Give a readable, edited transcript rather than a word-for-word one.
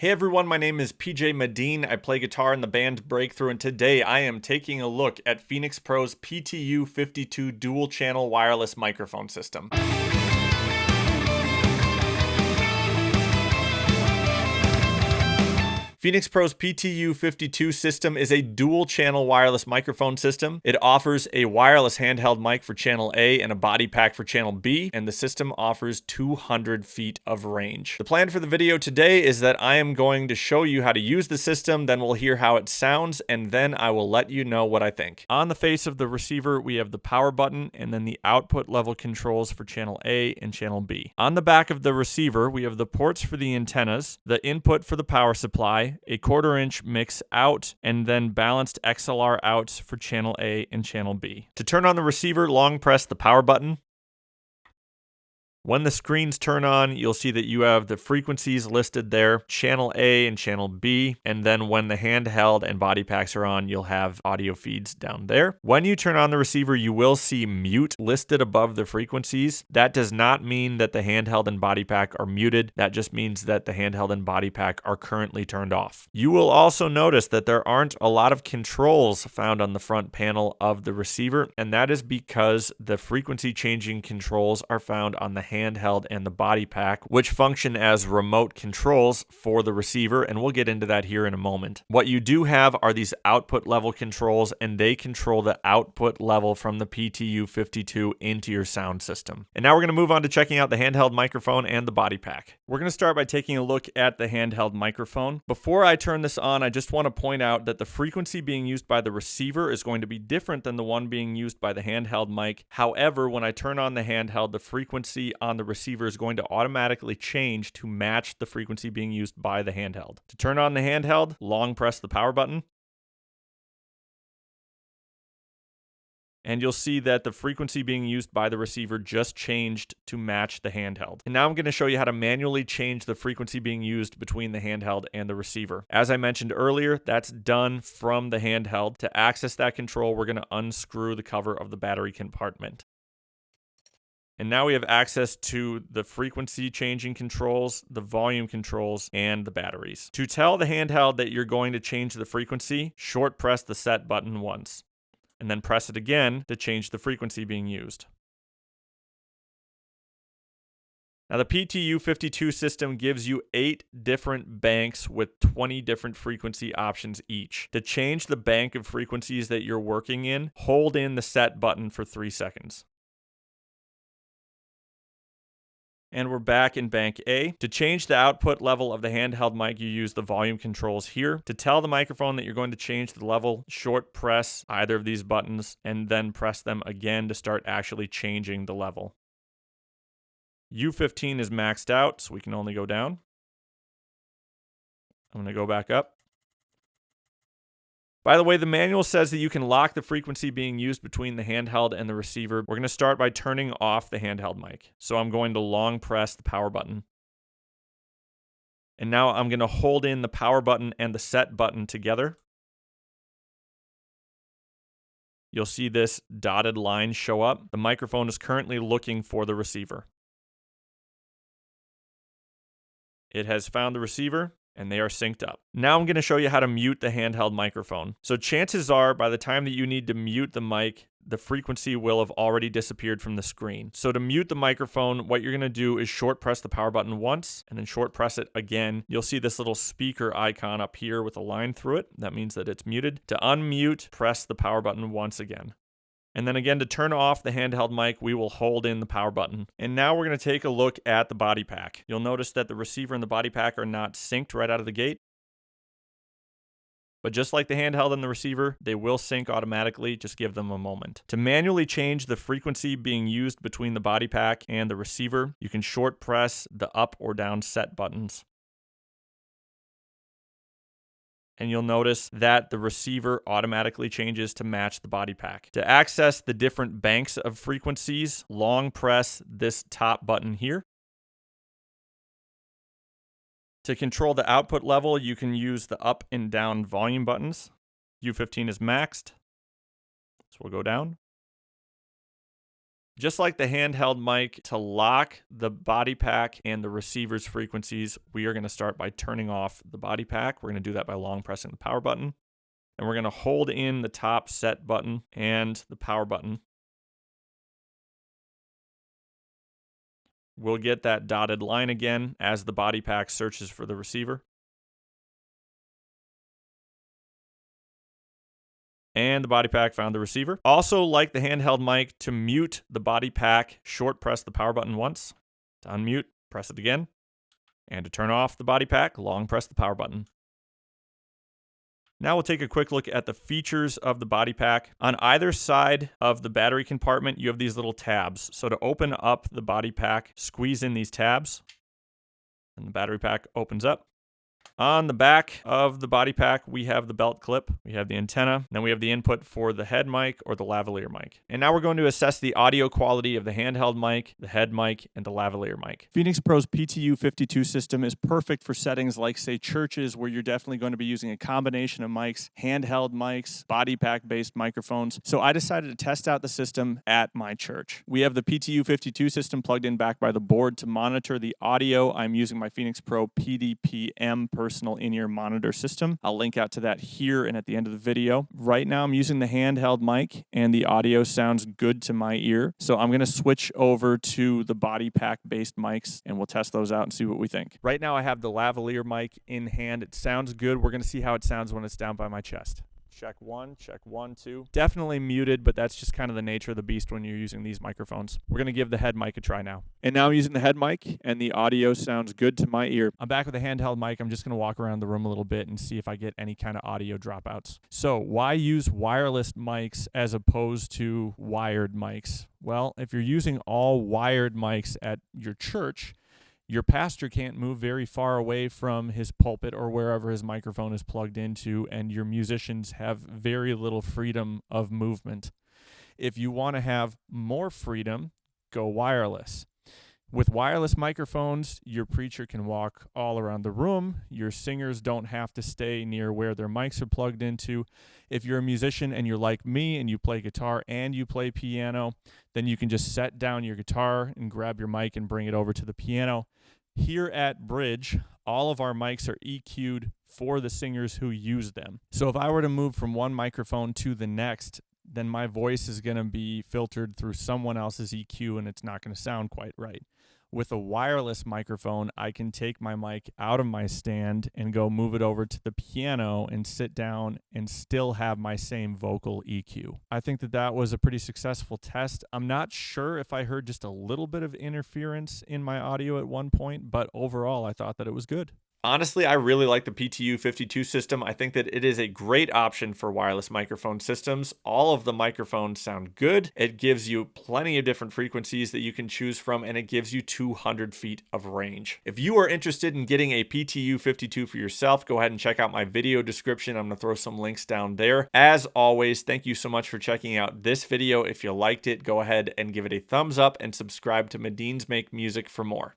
Hey everyone, my name is PJ Medin. I play guitar in the band Breakthrough, and today I am taking a look at Phenyx Pro's PTU-52 dual-channel wireless microphone system. Phenyx Pro's PTU-52 system is a dual-channel wireless microphone system. It offers a wireless handheld mic for channel A and a body pack for channel B, and the system offers 200 feet of range. The plan for the video today is that I am going to show you how to use the system, then we'll hear how it sounds, and then I will let you know what I think. On the face of the receiver, we have the power button and then the output level controls for channel A and channel B. On the back of the receiver, we have the ports for the antennas, the input for the power supply, a 1/4-inch mix out, and then balanced XLR outs for channel A and channel B. To turn on the receiver, long press the power button. When the screens turn on, you'll see that you have the frequencies listed there, channel A and channel B, and then when the handheld and body packs are on, you'll have audio feeds down there. When you turn on the receiver, you will see mute listed above the frequencies. That does not mean that the handheld and body pack are muted. That just means that the handheld and body pack are currently turned off. You will also notice that there aren't a lot of controls found on the front panel of the receiver, and that is because the frequency changing controls are found on the handheld and the body pack, which function as remote controls for the receiver, and we'll get into that here in a moment. What you do have are these output level controls, and they control the output level from the PTU-52 into your sound system. And now we're going to move on to checking out the handheld microphone and the body pack. We're going to start by taking a look at the handheld microphone. Before I turn this on, I just want to point out that the frequency being used by the receiver is going to be different than the one being used by the handheld mic. However, when I turn on the handheld, the frequency on the receiver is going to automatically change to match the frequency being used by the handheld. To turn on the handheld, long press the power button. And you'll see that the frequency being used by the receiver just changed to match the handheld. And now I'm going to show you how to manually change the frequency being used between the handheld and the receiver. As I mentioned earlier, that's done from the handheld. To access that control, we're going to unscrew the cover of the battery compartment. And now we have access to the frequency changing controls, the volume controls, and the batteries. To tell the handheld that you're going to change the frequency, short press the set button once, and then press it again to change the frequency being used. Now the PTU-52 system gives you 8 different banks with 20 different frequency options each. To change the bank of frequencies that you're working in, hold in the set button for 3 seconds. And we're back in bank A. To change the output level of the handheld mic, you use the volume controls here. To tell the microphone that you're going to change the level, short press either of these buttons and then press them again to start actually changing the level. U15 is maxed out, so we can only go down. I'm going to go back up. By the way, the manual says that you can lock the frequency being used between the handheld and the receiver. We're going to start by turning off the handheld mic. So I'm going to long press the power button. And now I'm going to hold in the power button and the set button together. You'll see this dotted line show up. The microphone is currently looking for the receiver. It has found the receiver, and they are synced up. Now I'm going to show you how to mute the handheld microphone. So chances are, by the time that you need to mute the mic, the frequency will have already disappeared from the screen. So to mute the microphone, what you're going to do is short press the power button once, and then short press it again. You'll see this little speaker icon up here with a line through it. That means that it's muted. To unmute, press the power button once again. And then again, to turn off the handheld mic, we will hold in the power button. And now we're going to take a look at the body pack. You'll notice that the receiver and the body pack are not synced right out of the gate. But just like the handheld and the receiver, they will sync automatically. Just give them a moment. To manually change the frequency being used between the body pack and the receiver, you can short press the up or down set buttons. And you'll notice that the receiver automatically changes to match the body pack. To access the different banks of frequencies, long press this top button here. To control the output level, you can use the up and down volume buttons. U15 is maxed, so we'll go down. Just like the handheld mic, to lock the body pack and the receiver's frequencies, we are going to start by turning off the body pack. We're going to do that by long pressing the power button. And we're going to hold in the top set button and the power button. We'll get that dotted line again as the body pack searches for the receiver. And the body pack found the receiver. Also, like the handheld mic, to mute the body pack, short press the power button once. To unmute, press it again. And to turn off the body pack, long press the power button. Now we'll take a quick look at the features of the body pack. On either side of the battery compartment, you have these little tabs. So to open up the body pack, squeeze in these tabs, and the battery pack opens up. On the back of the body pack, we have the belt clip, we have the antenna, then we have the input for the head mic or the lavalier mic. And now we're going to assess the audio quality of the handheld mic, the head mic, and the lavalier mic. Phenyx Pro's PTU-52 system is perfect for settings like, say, churches, where you're definitely going to be using a combination of mics, handheld mics, body pack-based microphones. So I decided to test out the system at my church. We have the PTU-52 system plugged in back by the board to monitor the audio. I'm using my Phenyx Pro PDP-M personal in-ear monitor system. I'll link out to that here and at the end of the video. Right now I'm using the handheld mic and the audio sounds good to my ear. So I'm going to switch over to the body pack based mics and we'll test those out and see what we think. Right now I have the lavalier mic in hand. It sounds good. We're going to see how it sounds when it's down by my chest. Check 1, 2. Definitely muted, but that's just kind of the nature of the beast when you're using these microphones. We're going to give the head mic a try now. And now I'm using the head mic, and the audio sounds good to my ear. I'm back with the handheld mic. I'm just going to walk around the room a little bit and see if I get any kind of audio dropouts. So why use wireless mics as opposed to wired mics? Well, if you're using all wired mics at your church, your pastor can't move very far away from his pulpit or wherever his microphone is plugged into, and your musicians have very little freedom of movement. If you want to have more freedom, go wireless. With wireless microphones, your preacher can walk all around the room. Your singers don't have to stay near where their mics are plugged into. If you're a musician and you're like me and you play guitar and you play piano, then you can just set down your guitar and grab your mic and bring it over to the piano. Here at Bridge, all of our mics are EQ'd for the singers who use them. So if I were to move from one microphone to the next, then my voice is going to be filtered through someone else's EQ and it's not going to sound quite right. With a wireless microphone, I can take my mic out of my stand and go move it over to the piano and sit down and still have my same vocal EQ. I think that that was a pretty successful test. I'm not sure if I heard just a little bit of interference in my audio at one point, but overall, I thought that it was good. Honestly, I really like the PTU-52 system. I think that it is a great option for wireless microphone systems. All of the microphones sound good. It gives you plenty of different frequencies that you can choose from, and it gives you 200 feet of range. If you are interested in getting a PTU-52 for yourself, go ahead and check out my video description. I'm going to throw some links down there. As always, thank you so much for checking out this video. If you liked it, go ahead and give it a thumbs up and subscribe to Medins Make Music for more.